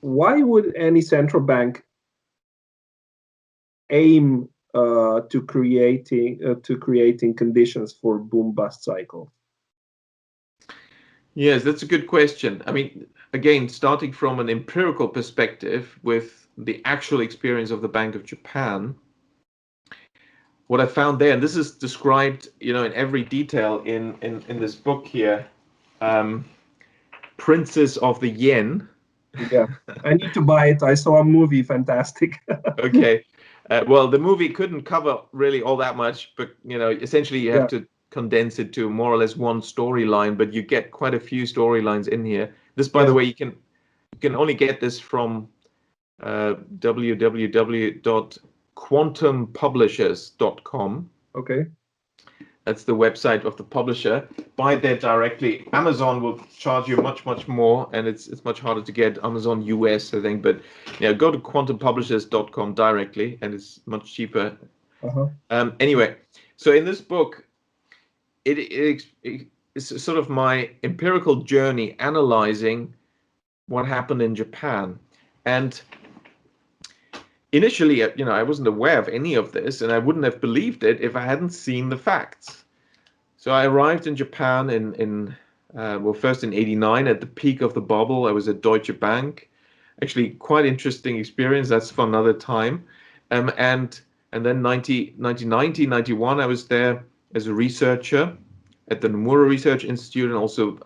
why would any central bank aim to creating conditions for boom bust cycle? Yes, that's a good question. I mean, again, starting from an empirical perspective with the actual experience of the Bank of Japan, what I found there, and this is described, in every detail in this book here, um, Princes of the Yen. Yeah, I need to buy it. I saw a movie, fantastic. Okay. Well, the movie couldn't cover really all that much, but essentially you have Yeah. to condense it to more or less one storyline, but you get quite a few storylines in here. This, by the Yeah. way, you can only get this from www.quantumpublishers.com. Okay. That's the website of the publisher. Buy there directly. Amazon will charge you much, much more, and it's much harder to get. Amazon US, I think, but go to quantumpublishers.com directly, and it's much cheaper. Uh-huh. Anyway, so in this book, it's sort of my empirical journey analyzing what happened in Japan, and initially, I wasn't aware of any of this, and I wouldn't have believed it if I hadn't seen the facts. So I arrived in Japan first in '89 at the peak of the bubble. I was at Deutsche Bank. Actually, quite interesting experience. That's for another time. And then 1990, 91, I was there as a researcher at the Nomura Research Institute and also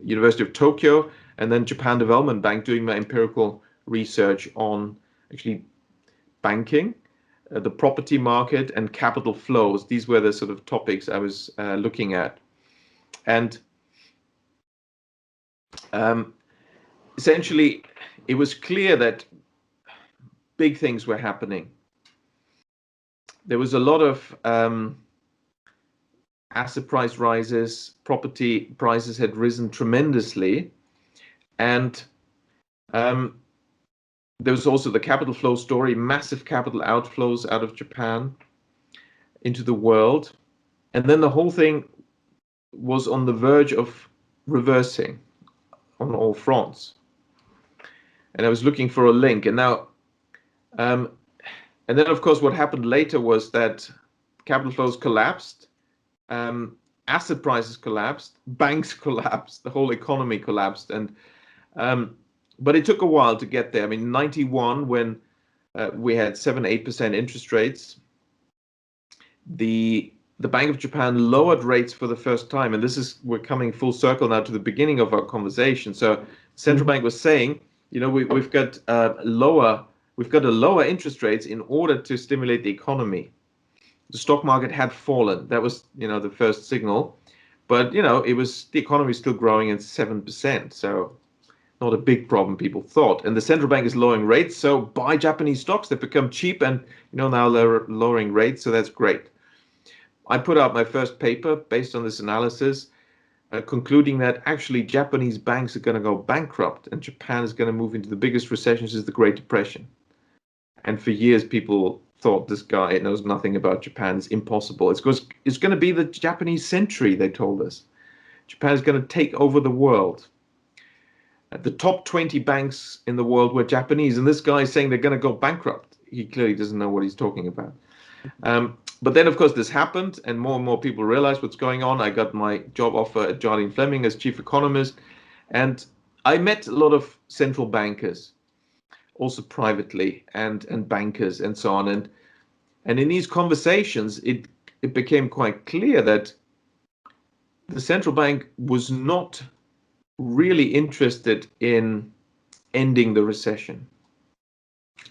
University of Tokyo, and then Japan Development Bank doing my empirical research on actually banking, the property market, and capital flows. These were the sort of topics I was looking at. And essentially, it was clear that big things were happening. There was a lot of asset price rises, property prices had risen tremendously, and there was also the capital flow story, massive capital outflows out of Japan into the world. And then the whole thing was on the verge of reversing on all fronts. And I was looking for a link. And now, and then of course, what happened later was that capital flows collapsed, asset prices collapsed, banks collapsed, the whole economy collapsed. And but it took a while to get there. I mean, 91, when we had 7-8% interest rates, the Bank of Japan lowered rates for the first time, and we're coming full circle now to the beginning of our conversation. So central bank was saying, we've got to lower interest rates in order to stimulate the economy. The stock market had fallen. That was the first signal, but the economy is still growing at 7%. So not a big problem, people thought. And the central bank is lowering rates, so buy Japanese stocks. They've become cheap, and now they're lowering rates, so that's great. I put out my first paper based on this analysis, concluding that actually Japanese banks are going to go bankrupt and Japan is going to move into the biggest recession since the Great Depression. And for years, people thought this guy knows nothing about Japan. It's impossible. It's going to be the Japanese century, they told us. Japan is going to take over the world. The top 20 banks in the world were Japanese, and this guy is saying they're going to go bankrupt. He clearly doesn't know what he's talking about. But then, of course, this happened, and more people realized what's going on. I got my job offer at Jardine Fleming as chief economist, and I met a lot of central bankers, also privately, and bankers and so on. And in these conversations, it became quite clear that the central bank was not really interested in ending the recession.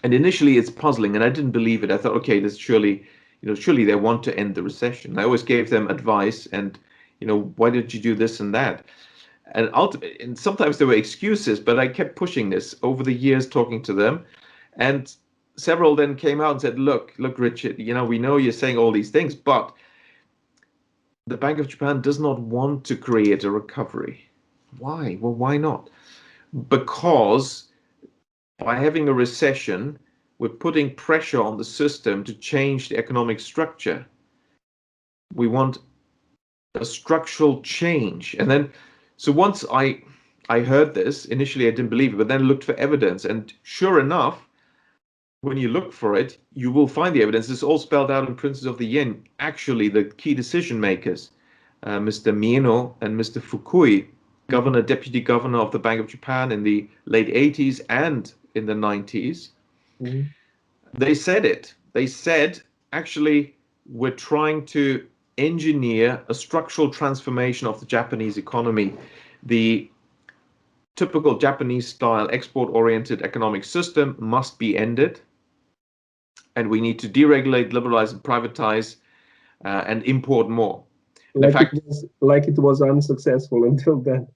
And initially it's puzzling, and I didn't believe it. I thought, okay, this surely they want to end the recession. I always gave them advice, and why did you do this and that? And sometimes there were excuses, but I kept pushing this over the years, talking to them, and several then came out and said, look, Richard, we know you're saying all these things, but the Bank of Japan does not want to create a recovery. Why? Well, why not? Because by having a recession, we're putting pressure on the system to change the economic structure. We want a structural change. And then, so once I I heard this. Initially, I didn't believe it, but then I looked for evidence. And sure enough, when you look for it, you will find the evidence. It's all spelled out in Princes of the Yen. Actually, the key decision makers, Mr. Mieno and Mr. Fukui, governor, deputy governor of the Bank of Japan in the late 80s and in the 90s, they said it. They said, actually, we're trying to engineer a structural transformation of the Japanese economy. The typical Japanese style export-oriented economic system must be ended. And we need to deregulate, liberalize, and privatize, and import more. Like, like it was unsuccessful until then.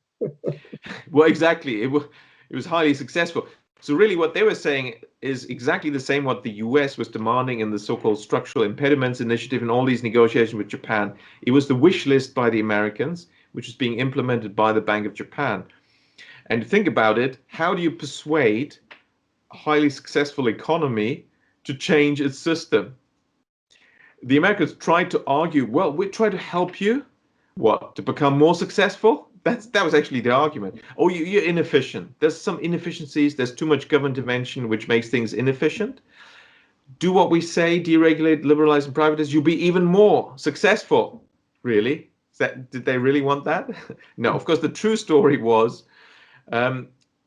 Well, exactly. It was highly successful. So really what they were saying is exactly the same what the US was demanding in the so-called Structural Impediments Initiative and all these negotiations with Japan. It was the wish list by the Americans, which is being implemented by the Bank of Japan. And think about it, how do you persuade a highly successful economy to change its system? The Americans tried to argue, well, we try to help you, what, to become more successful? That was actually the argument. Oh, you're inefficient. There's some inefficiencies. There's too much government intervention, which makes things inefficient. Do what we say, deregulate, liberalize, and privatize. You'll be even more successful. Really? Did they really want that? No, of course, the true story was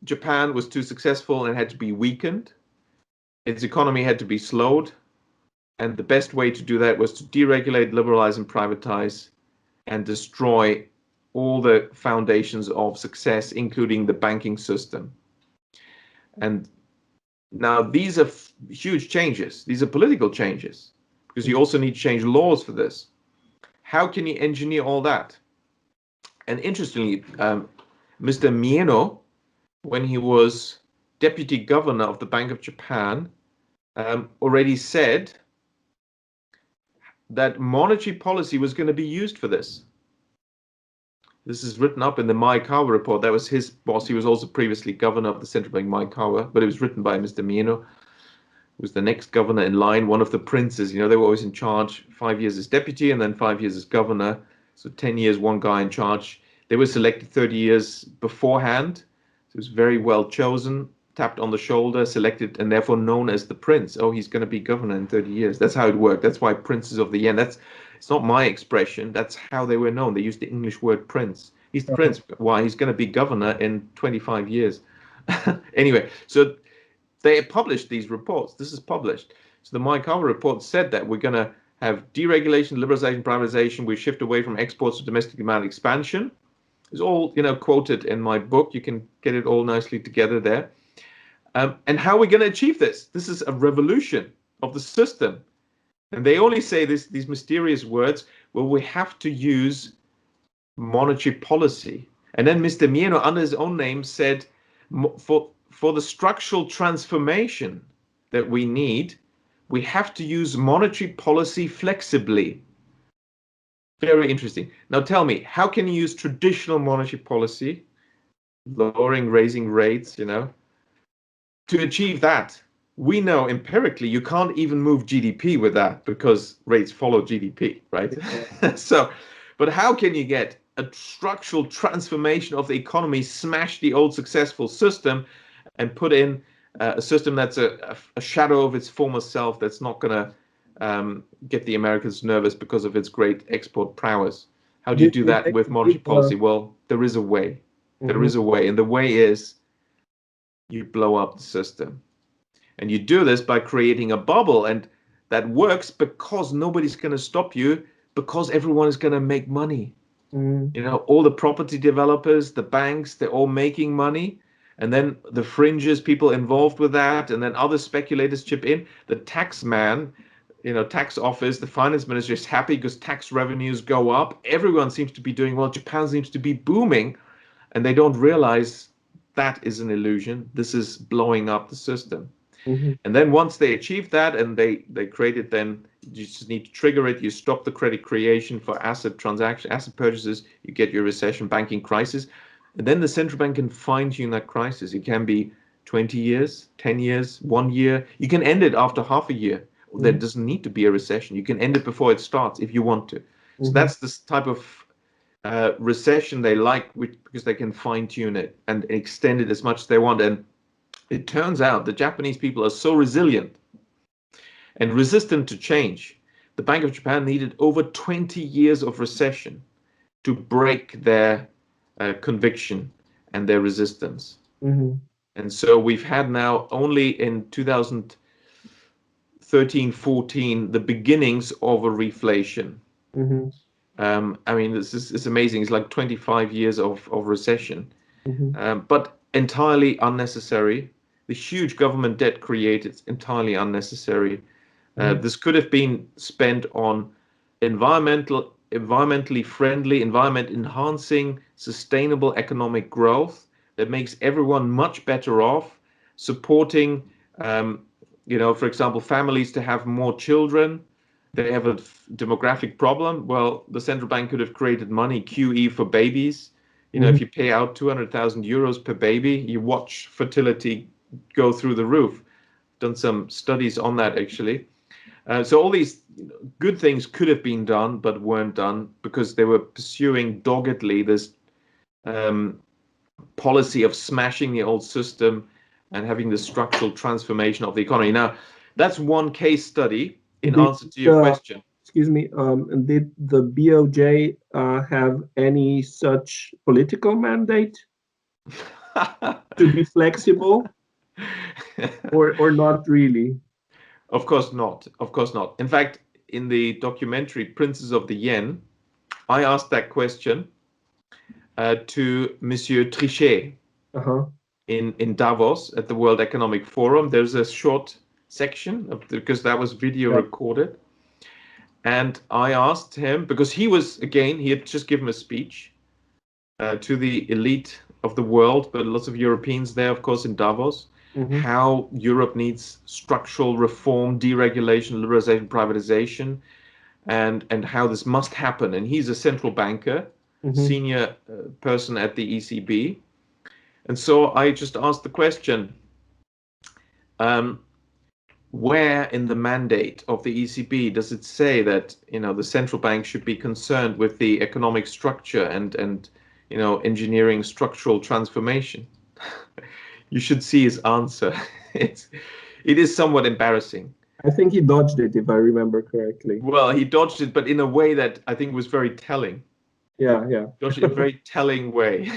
Japan was too successful and had to be weakened. Its economy had to be slowed. And the best way to do that was to deregulate, liberalize, and privatize and destroy all the foundations of success, including the banking system. And now these are huge changes. These are political changes because you also need to change laws for this. How can you engineer all that? And interestingly, Mr. Mieno, when he was deputy governor of the Bank of Japan, already said that monetary policy was going to be used for this. This is written up in the Maekawa report. That was his boss. He was also previously governor of the central bank, Maekawa, but it was written by Mr. Mieno, who was the next governor in line, one of the princes. You know, they were always in charge 5 years as deputy and then 5 years as governor. So 10 years, one guy in charge. They were selected 30 years beforehand. So it was very well chosen, tapped on the shoulder, selected, and therefore known as the prince. Oh, he's going to be governor in 30 years. That's how it worked. That's why Princes of the Yen. It's not my expression. That's how they were known. They used the English word prince. He's the prince. Why? He's going to be governor in 25 years. Anyway, so they published these reports. This is published. So the Maekawa report said that we're going to have deregulation, liberalization, privatization. We shift away from exports to domestic demand expansion. It's all, quoted in my book. You can get it all nicely together there. And how are we going to achieve this? This is a revolution of the system. And they only say these mysterious words, well, we have to use monetary policy. And then Mr. Mieno, under his own name, said, for the structural transformation that we need, we have to use monetary policy flexibly. Very interesting. Now tell me, how can you use traditional monetary policy, lowering, raising rates, to achieve that? We know empirically you can't even move GDP with that because rates follow GDP, right? So, but how can you get a structural transformation of the economy, smash the old successful system and put in a system that's a shadow of its former self, that's not going to get the Americans nervous because of its great export prowess? How do you do that with monetary policy? Well, there is a way. There is a way. And the way is you blow up the system. And you do this by creating a bubble, and that works because nobody's going to stop you, because everyone is going to make money. All the property developers, the banks, they're all making money. And then the fringes, people involved with that, and then other speculators chip in. The tax man, tax office, the finance minister is happy because tax revenues go up. Everyone seems to be doing well. Japan seems to be booming, and they don't realize that is an illusion. This is blowing up the system. And then once they achieve that and they create it, then you just need to trigger it. You stop the credit creation for asset purchases. You get your recession banking crisis. And then the central bank can fine tune that crisis. It can be 20 years, 10 years, 1 year. You can end it after half a year. There doesn't need to be a recession. You can end it before it starts if you want to. So that's this type of recession they like, because they can fine tune it and extend it as much as they want. And it turns out the Japanese people are so resilient and resistant to change. The Bank of Japan needed over 20 years of recession to break their conviction and their resistance. Mm-hmm. And so we've had now only in 2013-14 the beginnings of a reflation. Mm-hmm. I mean, it's amazing. It's like 25 years of recession, Mm-hmm. but entirely unnecessary. The huge government debt created is entirely unnecessary. This could have been spent on environmentally friendly, environment enhancing, sustainable economic growth that makes everyone much better off, supporting, for example, families to have more children. They have a demographic problem. Well, the central bank could have created money, QE for babies. If you pay out 200,000 euros per baby, you watch fertility go through the roof. Done some studies on that, actually. So all these good things could have been done, but weren't done because they were pursuing doggedly this policy of smashing the old system and having the structural transformation of the economy. Now, that's one case study in answer to your question. Excuse me, did the BOJ have any such political mandate to be flexible, or not really? Of course not. Of course not. In fact, in the documentary Princes of the Yen, I asked that question to Monsieur Trichet Uh-huh. in Davos at the World Economic Forum. There's a short section because that was video Yeah. recorded. And I asked him, because he had just given a speech to the elite of the world, but lots of Europeans there, of course, in Davos, how Europe needs structural reform, deregulation, liberalization, privatization, and how this must happen. And he's a central banker, senior person at the ECB. And so I just asked the question, where in the mandate of the ECB does it say that the central bank should be concerned with the economic structure and engineering structural transformation? You should see his answer. It is somewhat embarrassing. I think he dodged it, if I remember correctly. Well, he dodged it, but in a way that I think was very telling. Yeah. Dodged it in a very telling way.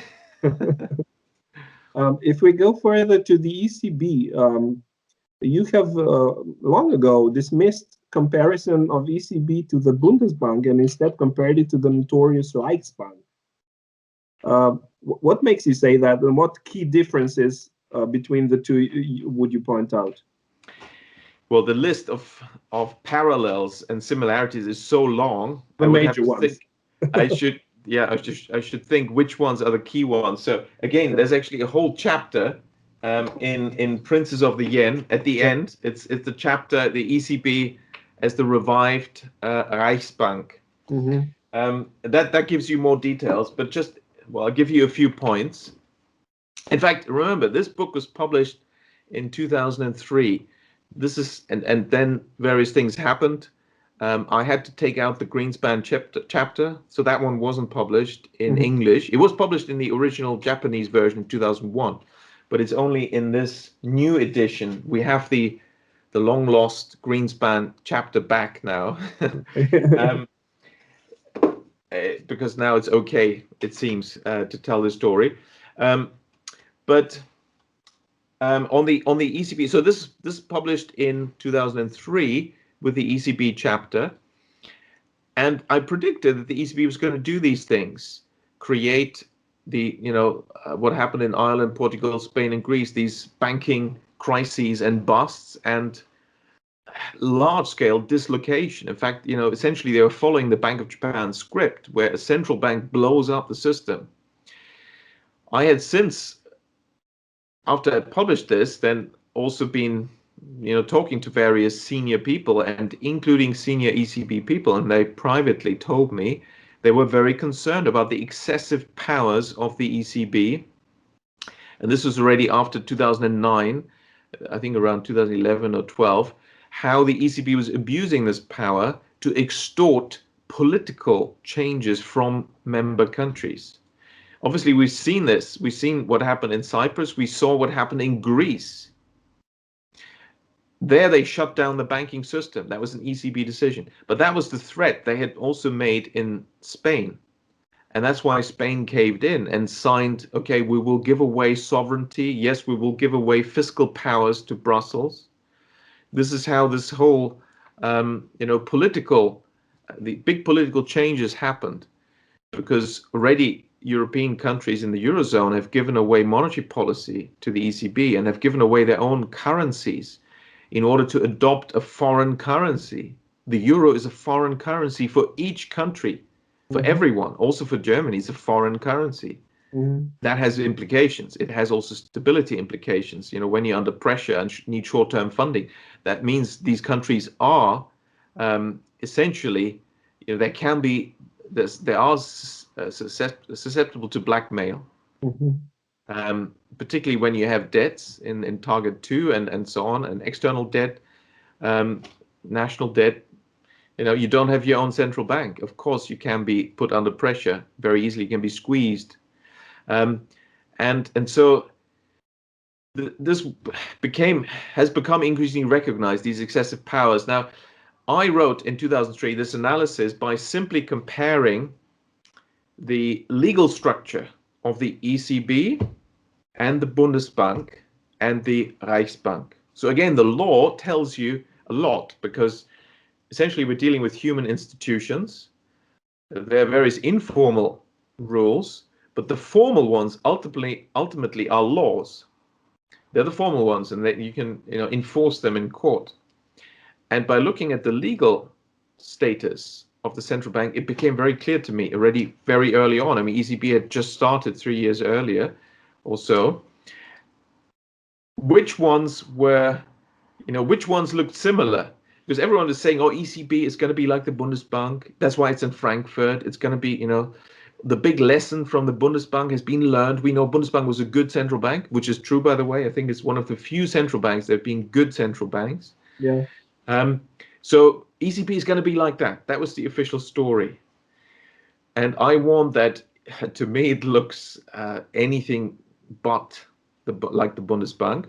If we go further to the ECB, you have long ago dismissed comparison of ECB to the Bundesbank and instead compared it to the notorious Reichsbank. What makes you say that, and what key differences between the two would you point out? Well, the list of parallels and similarities is so long. The I would major have to ones. think. I should think which ones are the key ones. So again, there's actually a whole chapter in Princes of the Yen. At the end, it's the chapter, the ECB as the revived Reichsbank. That gives you more details, but I'll give you a few points. In fact, remember, this book was published in 2003. This is and then various things happened. I had to take out the Greenspan chapter, so that one wasn't published in English. It was published in the original Japanese version in 2001, but it's only in this new edition. We have the long lost Greenspan chapter back now, because now it's okay, it seems, to tell the story. But on the ECB, so this is published in 2003 with the ECB chapter, and I predicted that the ECB was going to do these things, create the what happened in Ireland, Portugal, Spain, and Greece, these banking crises and busts and large-scale dislocation. In fact, essentially they were following the Bank of Japan script, where a central bank blows up the system. I had since, after I published this, then also been talking to various senior people, and including senior ECB people, and they privately told me they were very concerned about the excessive powers of the ECB. And this was already after 2009, I think around 2011 or 12, how the ECB was abusing this power to extort political changes from member countries. Obviously, we've seen this. We've seen what happened in Cyprus. We saw what happened in Greece. There they shut down the banking system. That was an ECB decision. But that was the threat they had also made in Spain. And that's why Spain caved in and signed, okay, we will give away sovereignty. Yes, we will give away fiscal powers to Brussels. This is how this whole, the big political changes happened, because already European countries in the Eurozone have given away monetary policy to the ECB and have given away their own currencies in order to adopt a foreign currency. The euro is a foreign currency for each country, for everyone, also for Germany. It's a foreign currency. That has implications. It has also stability implications. When you're under pressure and need short-term funding, that means these countries are essentially, they are susceptible to blackmail. Particularly when you have debts in Target 2 and so on, and external debt, national debt. You don't have your own central bank. Of course, you can be put under pressure very easily. You can be squeezed, and so this has become increasingly recognized, these excessive powers. Now, I wrote in 2003 this analysis by simply comparing the legal structure of the ECB and the Bundesbank and the Reichsbank. So again, the law tells you a lot, because essentially we're dealing with human institutions. There are various informal rules, but the formal ones ultimately are laws. They're the formal ones, and that you can enforce them in court. And by looking at the legal status of the central bank, it became very clear to me already very early on. I mean, ECB had just started 3 years earlier or so. Which ones looked similar? Because everyone is saying, oh, ECB is going to be like the Bundesbank. That's why it's in Frankfurt. It's going to be, the big lesson from the Bundesbank has been learned. We know Bundesbank was a good central bank, which is true, by the way. I think it's one of the few central banks that have been good central banks. Yeah. So ECB is going to be like that. That was the official story. And I warned that, to me, it looks anything but like the Bundesbank.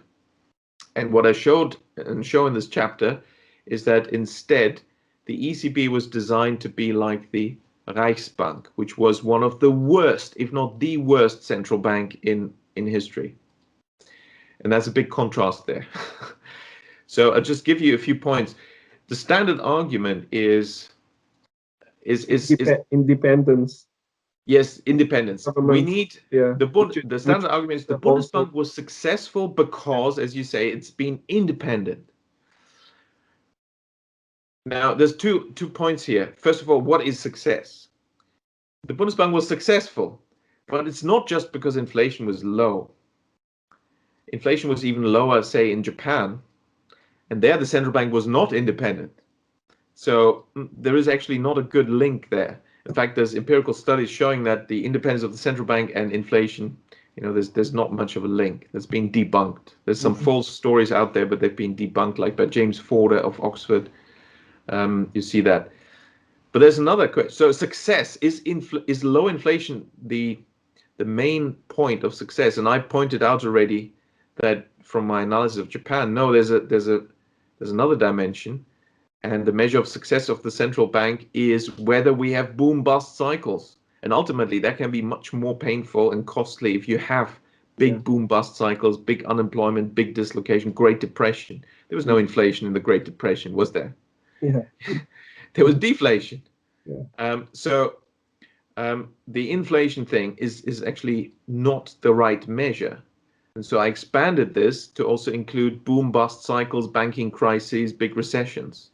And what I show in this chapter is that instead, the ECB was designed to be like the Reichsbank, which was one of the worst, if not the worst, central bank in history. And that's a big contrast there. So I'll just give you a few points. The standard argument is independence. Yes, independence. Government, We need the standard argument is the Bundesbank also was successful because, as you say, it's been independent. Now, there's two points here. First of all, what is success? The Bundesbank was successful, but it's not just because inflation was low. Inflation was even lower, say, in Japan, and there the central bank was not independent. So there is actually not a good link there. In fact, there's empirical studies showing that the independence of the central bank and inflation, there's not much of a link. That's been debunked. There's some false stories out there, but they've been debunked, like by James Forder of Oxford. You see that. But there's another question. So success is low inflation the main point of success? And I pointed out already that from my analysis of Japan, no, there's another dimension. And the measure of success of the central bank is whether we have boom-bust cycles. And ultimately, that can be much more painful and costly if you have big boom-bust cycles, big unemployment, big dislocation, Great Depression. There was no inflation in the Great Depression, was there? Yeah. There was deflation. Yeah. So the inflation thing is actually not the right measure. And so I expanded this to also include boom-bust cycles, banking crises, big recessions.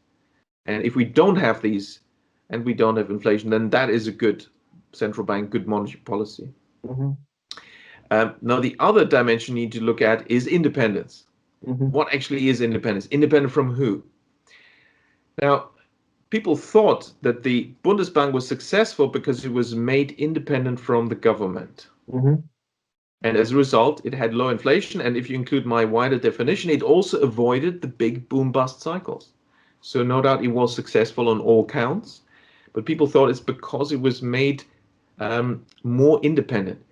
And if we don't have these and we don't have inflation, then that is a good central bank, good monetary policy. Now, the other dimension you need to look at is independence. What actually is independence? Independent from who? Now, people thought that the Bundesbank was successful because it was made independent from the government. And as a result, it had low inflation. And if you include my wider definition, it also avoided the big boom-bust cycles. So no doubt it was successful on all counts. but people thought it's because it was made more independent.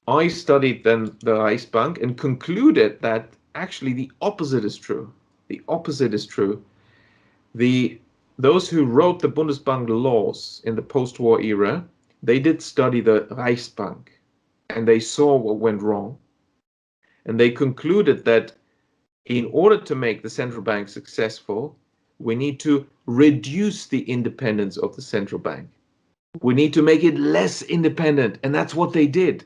I studied then the Reichsbank and concluded that actually the opposite is true. The opposite is true. Those who wrote the Bundesbank laws in the post-war era, they did study the Reichsbank, and they saw what went wrong. And they concluded that in order to make the central bank successful, we need to reduce the independence of the central bank. We need to make it less independent. And that's what they did.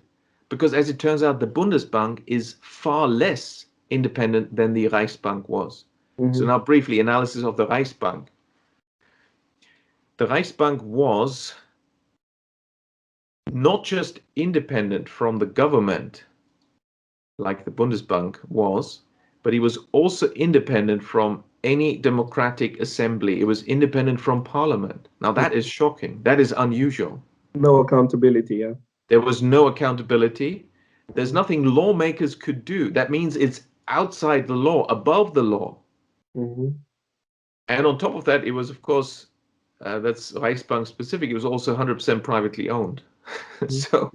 Because as it turns out, the Bundesbank is far less independent than the Reichsbank was. So now briefly, analysis of the Reichsbank. The Reichsbank was not just independent from the government, like the Bundesbank was, but it was also independent from any democratic assembly. It was independent from parliament. Now that is shocking. That is unusual. No accountability, yeah. There was no accountability. There's nothing lawmakers could do. That means it's outside the law, above the law. And on top of that, it was, of course, that's Reichsbank specific. It was also 100% privately owned. So,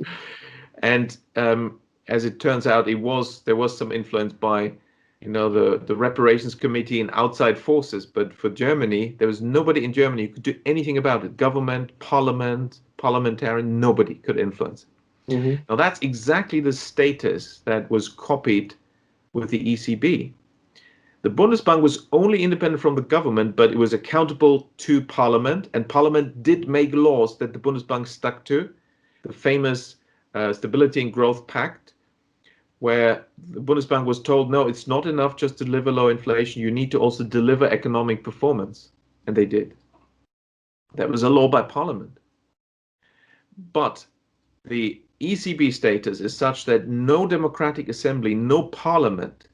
and as it turns out, there was some influence by, the reparations committee and outside forces. But for Germany, there was nobody in Germany who could do anything about it. Government, parliament, parliamentarian, nobody could influence. Now that's exactly the status that was copied with the ECB. The Bundesbank was only independent from the government, but it was accountable to Parliament, and Parliament did make laws that the Bundesbank stuck to. The famous Stability and Growth Pact, where the Bundesbank was told, no, it's not enough just to deliver low inflation, you need to also deliver economic performance. And they did. That was a law by Parliament. But the ECB status is such that no democratic assembly, no parliament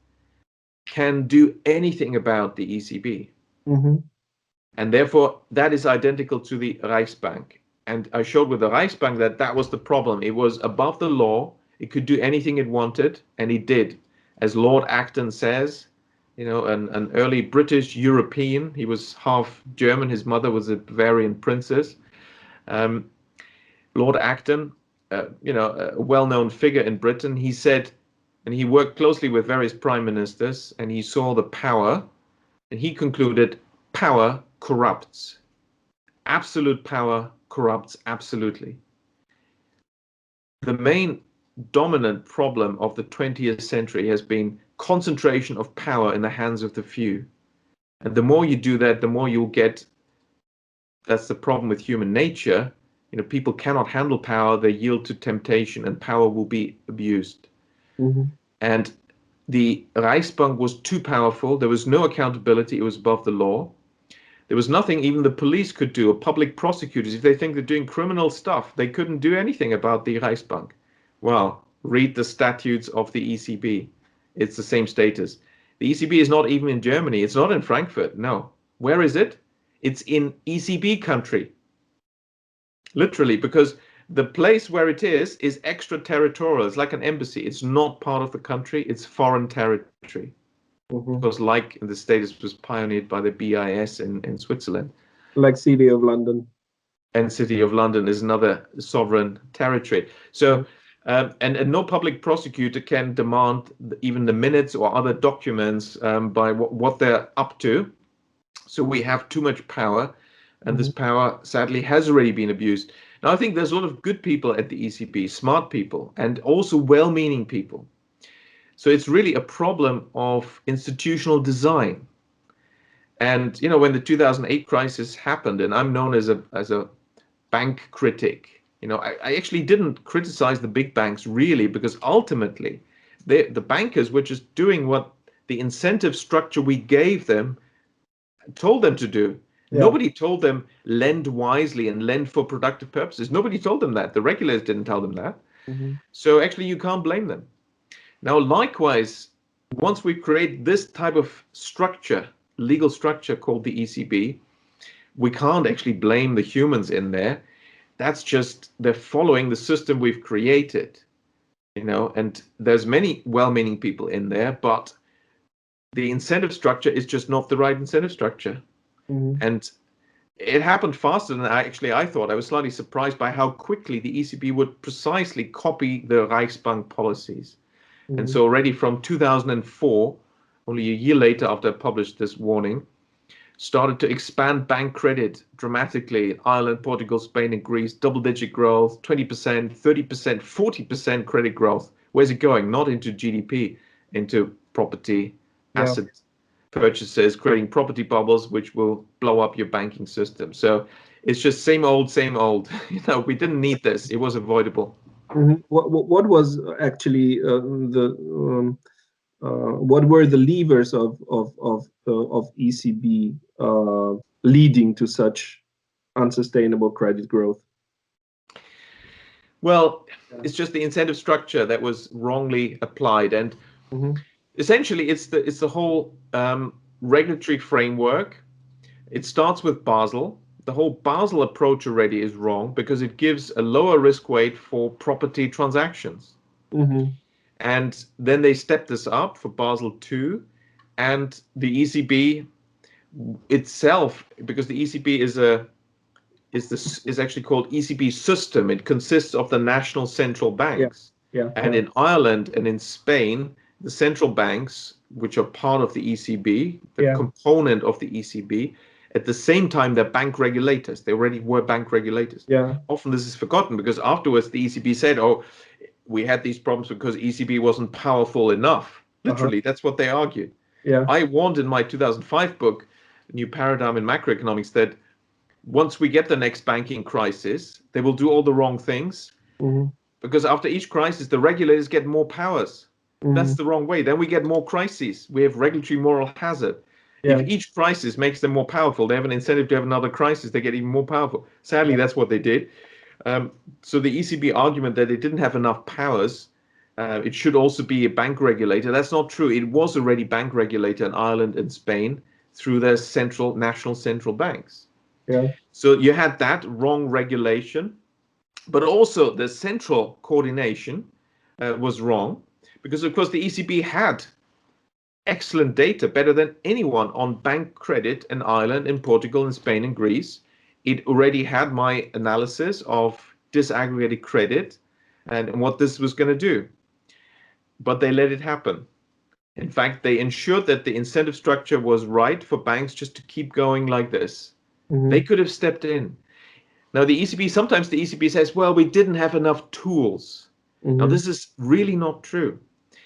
can do anything about the ECB. And therefore, that is identical to the Reichsbank. And I showed with the Reichsbank that that was the problem. It was above the law. It could do anything it wanted, and it did. As Lord Acton says, an early British European. He was half German. His mother was a Bavarian princess. Lord Acton, a well-known figure in Britain, he said, and he worked closely with various prime ministers, and he saw the power, and he concluded, power corrupts. Absolute power corrupts absolutely. The main dominant problem of the 20th century has been concentration of power in the hands of the few. And the more you do that, the more you'll get. That's the problem with human nature. People cannot handle power, they yield to temptation, and power will be abused. And the Reichsbank was too powerful. There was no accountability. It was above the law. There was nothing even the police could do, or public prosecutors. If they think they're doing criminal stuff, they couldn't do anything about the Reichsbank. Well, read the statutes of the ECB. It's the same status. The ECB is not even in Germany. It's not in Frankfurt. No. Where is it? It's in ECB country. Literally, because the place where it is extraterritorial. It's like an embassy. It's not part of the country. It's foreign territory. Because like the status was pioneered by the BIS in Switzerland. Like City of London. And City of London is another sovereign territory. So, and no public prosecutor can demand even the minutes or other documents by what they're up to. So we have too much power, and this power sadly has already been abused. Now, I think there's a lot of good people at the ECB, smart people, and also well-meaning people. So it's really a problem of institutional design. And, when the 2008 crisis happened, and I'm known as a bank critic, I actually didn't criticize the big banks really, because ultimately the bankers were just doing what the incentive structure we gave them told them to do. Yeah. Nobody told them lend wisely and lend for productive purposes. Nobody told them that. The regulators didn't tell them that. So actually you can't blame them. Now, likewise, once we create this type of structure, legal structure called the ECB, we can't actually blame the humans in there. That's just, they're following the system we've created, and there's many well-meaning people in there, but the incentive structure is just not the right incentive structure. And it happened faster than I thought. I was slightly surprised by how quickly the ECB would precisely copy the Reichsbank policies. And Mhm. so already from 2004, only a year later after I published this warning, started to expand bank credit dramatically in Ireland, Portugal, Spain, and Greece, double-digit growth, 20%, 30%, 40% credit growth. Where's it going? Not into GDP, into property, Yeah. asset purchases, creating property bubbles, which will blow up your banking system. So it's just same old, same old. We didn't need this. It was avoidable. Mhm. What was actually the what were the levers of ECB leading to such unsustainable credit growth? Well, Yeah. it's just the incentive structure that was wrongly applied, and Mhm. essentially it's the whole regulatory framework. It starts with Basel. The whole Basel approach already is wrong because it gives a lower risk weight for property transactions. Mhm. And then they step this up for Basel II, and the ECB itself, because the ECB is actually called ECB system. It consists of the national central Yeah. banks. Yeah. And Yeah. in Ireland and in Spain, the central banks, which are part of the ECB, the Yeah. component of the ECB, at the same time, they're bank regulators. They already were bank regulators. Yeah. Often this is forgotten because afterwards the ECB said, oh, we had these problems because ECB wasn't powerful enough. Uh-huh. Literally, that's what they argued. Yeah. I warned in my 2005 book, New Paradigm in Macroeconomics, that once we get the next banking crisis, they will do all the wrong things Mhm. because after each crisis, the regulators get more powers. That's Mhm. the wrong way. Then we get more crises. We have regulatory moral hazard. If Yeah. each crisis makes them more powerful, they have an incentive to have another crisis. They get even more powerful. Sadly, Yeah. that's what they did. So the ECB argument that it didn't have enough powers, it should also be a bank regulator. That's not true. It was already bank regulator in Ireland and Spain through their national central banks. Yeah. So you had that wrong regulation, but also the central coordination was wrong because, of course, the ECB had excellent data, better than anyone on bank credit in Ireland, in Portugal, in Spain, and Greece. It already had my analysis of disaggregated credit and what this was going to do. But they let it happen. In fact, they ensured that the incentive structure was right for banks just to keep going like this. They Mhm. could have stepped in. Now, sometimes the ECB says, well, we didn't have enough tools. Now, Mhm. this is really not true.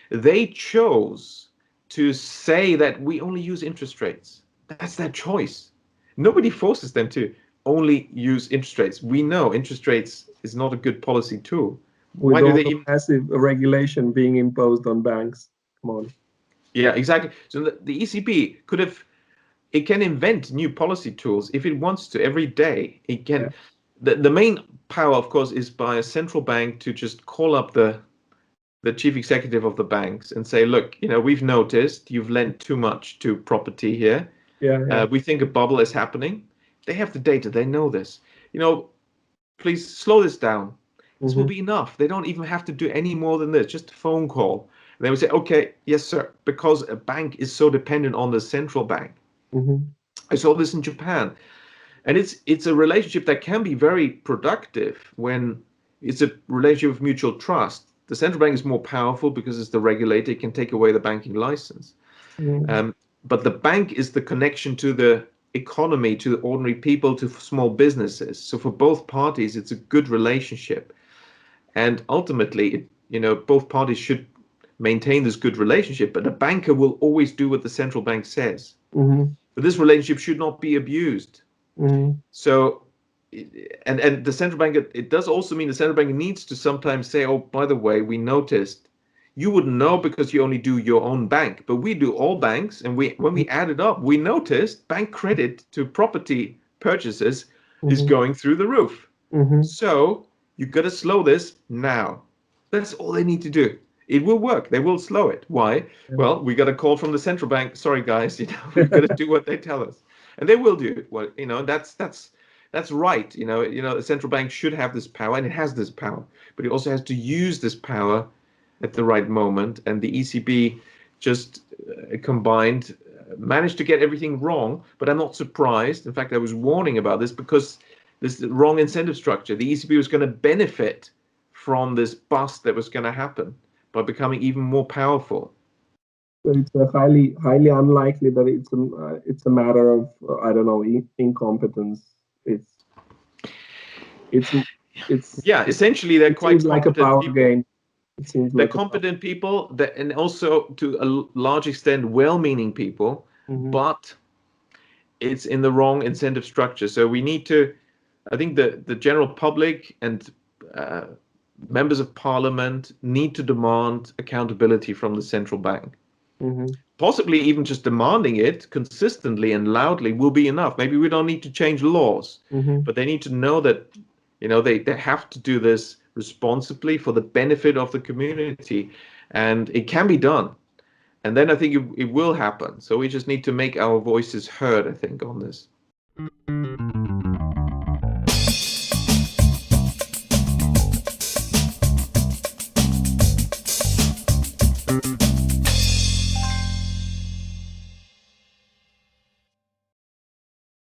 They chose to say that we only use interest rates. That's their choice. Nobody forces them to only use interest rates. We know interest rates is not a good policy tool. Why With do all they the even? massive regulation being imposed on banks. Come on. Yeah, exactly. So the ECB could have, it can invent new policy tools if it wants to every day. It Yeah. can. The main power, of course, is by a central bank to just call up the chief executive of the banks and say, look, we've noticed you've lent too much to property here. Yeah. Yeah. We think a bubble is happening. They have the data. They know this. Please slow this down. This will Mhm. be enough. They don't even have to do any more than this. Just a phone call. And they would say, okay, yes, sir, because a bank is so dependent on the central bank. Mhm. I saw this in Japan. And it's a relationship that can be very productive when it's a relationship of mutual trust. The central bank is more powerful because it's the regulator, it can take away the banking license. Mhm. Um, but the bank is the connection to the economy, to the ordinary people, to small businesses. So for both parties, it's a good relationship. And ultimately, both parties should maintain this good relationship. But the banker will always do what the central bank says. Mhm. But this relationship should not be abused. Mhm. So, and the central bank, it does also mean the central bank needs to sometimes say, oh, by the way, we noticed you wouldn't know because you only do your own bank, but we do all banks. And when we add it up, we noticed bank credit to property purchases is Mhm. going through the roof. Mhm. So you got to slow this now. That's all they need to do. It will work. They will slow it. Why? Yeah. Well, we got a call from the central bank. Sorry, guys, we've got to do what they tell us, and they will do it. Well, that's right. The central bank should have this power, and it has this power, but it also has to use this power at the right moment. And the ECB just combined managed to get everything wrong, but I'm not surprised. In fact, I was warning about this because this is the wrong incentive structure. The ECB was going to benefit from this bust that was going to happen by becoming even more powerful. So it's a highly unlikely that it's a matter of I don't know, incompetence. It's Yeah, essentially they're it quite seems like a competent power people. game. It seems They're like competent people that, and also to a large extent well-meaning people, but it's in the wrong incentive structure. So we need to, I think the general public and members of parliament need to demand accountability from the central bank. Possibly even just demanding it consistently and loudly will be enough. Maybe we don't need to change laws, but they need to know that, they have to do this responsibly for the benefit of the community, and it can be done. And then I think it will happen. So we just need to make our voices heard, I think, on this.